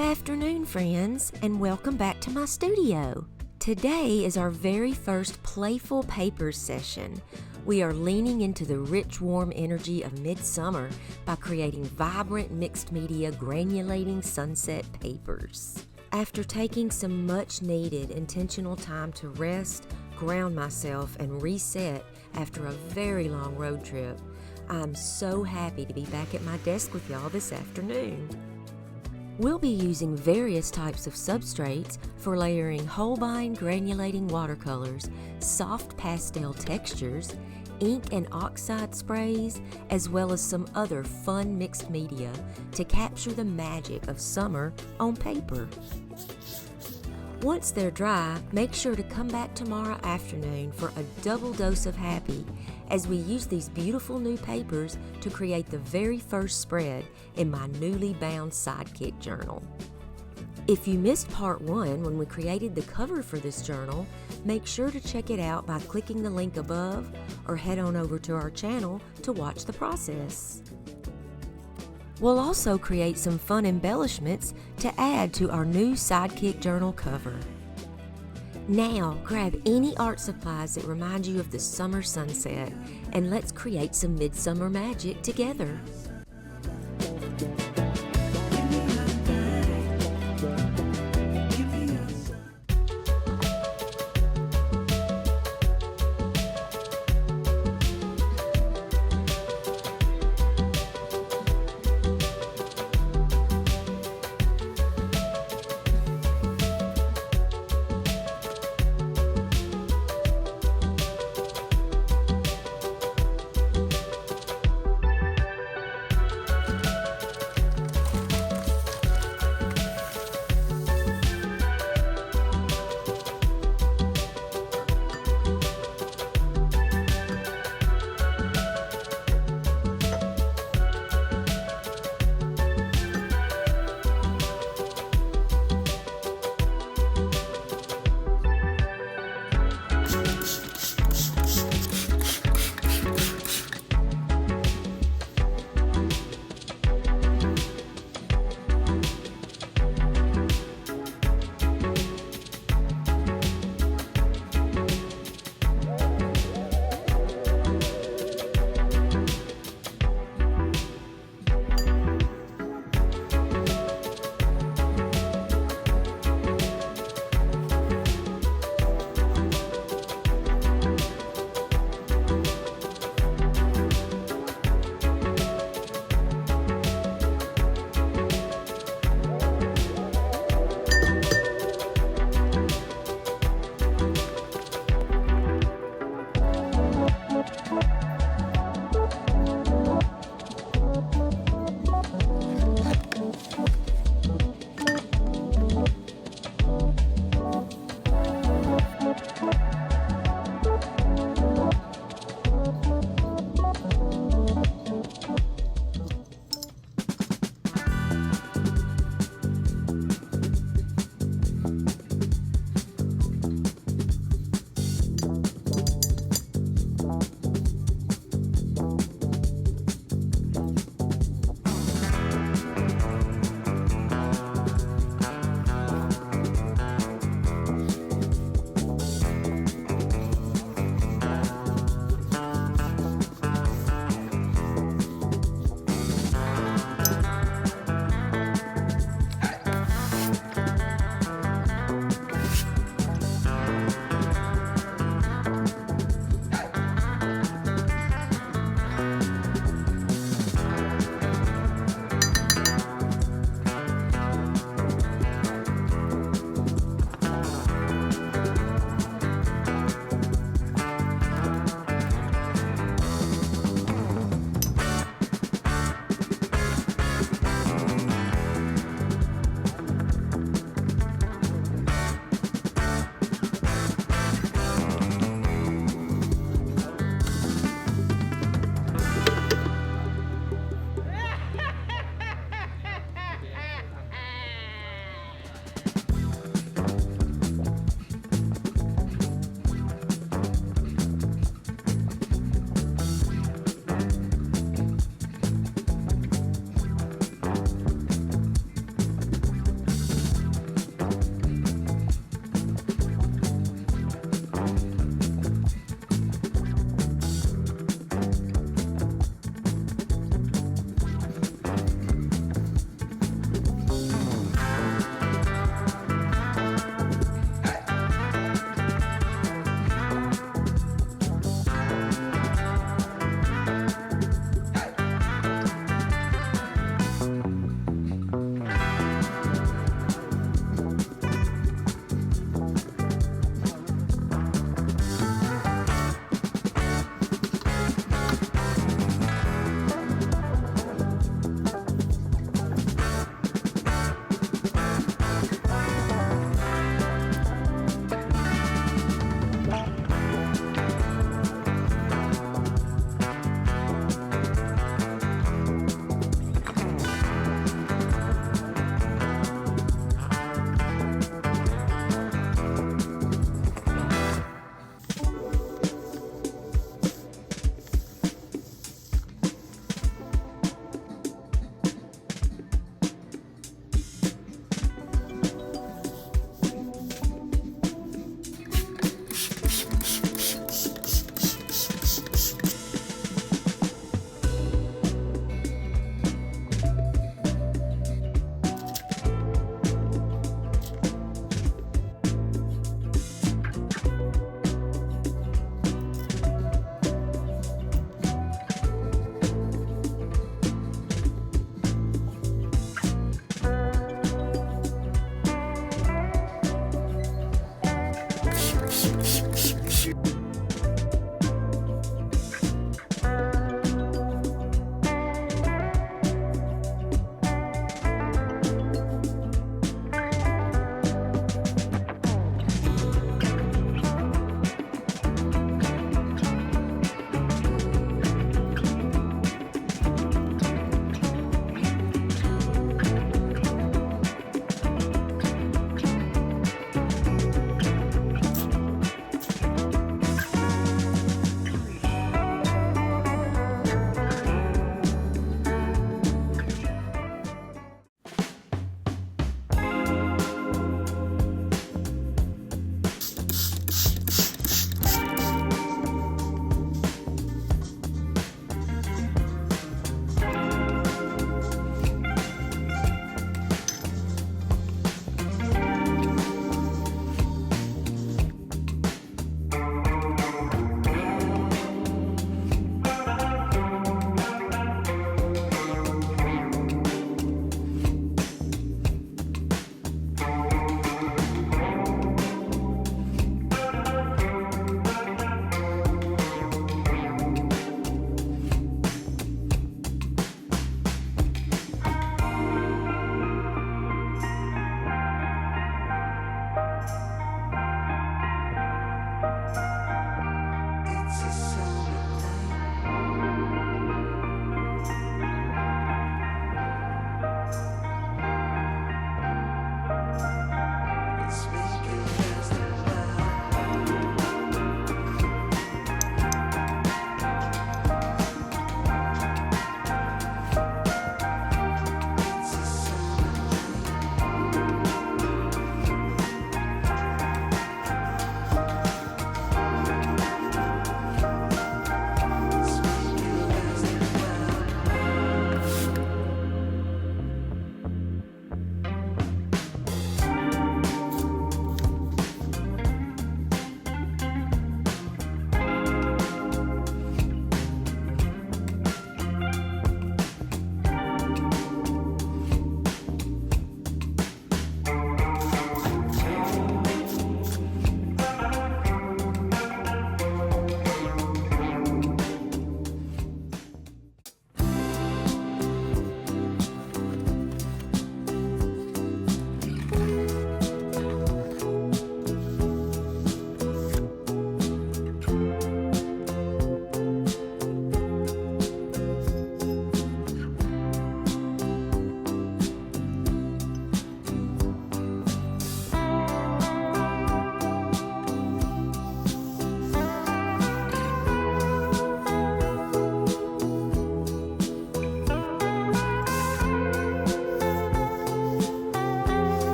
afternoon, friends, and welcome back to my studio. Today is our very first Playful Papers session. We are leaning into the rich, warm energy of midsummer by creating vibrant mixed media granulating sunset papers. After taking some much needed intentional time to rest, ground myself, and reset after a very long road trip, I'm so happy to be back at my desk with y'all this afternoon. We'll be using various types of substrates for layering Holbein granulating watercolors, soft pastel textures, ink and oxide sprays, as well as some other fun mixed media to capture the magic of summer on paper. Once they're dry, make sure to come back tomorrow afternoon for a double dose of happy as we use these beautiful new papers to create the very first spread in my newly bound Sidekick Journal. If you missed part 1 when we created the cover for this journal, make sure to check it out by clicking the link above or head on over to our channel to watch the process. We'll also create some fun embellishments to add to our new Sidekick Journal cover. Now, grab any art supplies that remind you of the summer sunset, and let's create some midsummer magic together.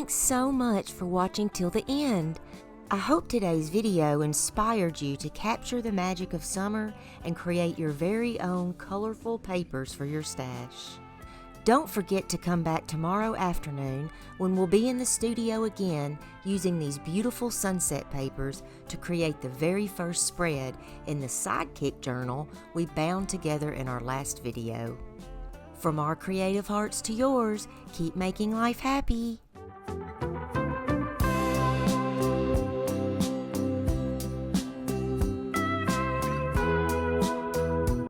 Thanks so much for watching till the end. I hope today's video inspired you to capture the magic of summer and create your very own colorful papers for your stash. Don't forget to come back tomorrow afternoon when we'll be in the studio again using these beautiful sunset papers to create the very first spread in the Sidekick Journal we bound together in our last video. From our creative hearts to yours, keep making life happy.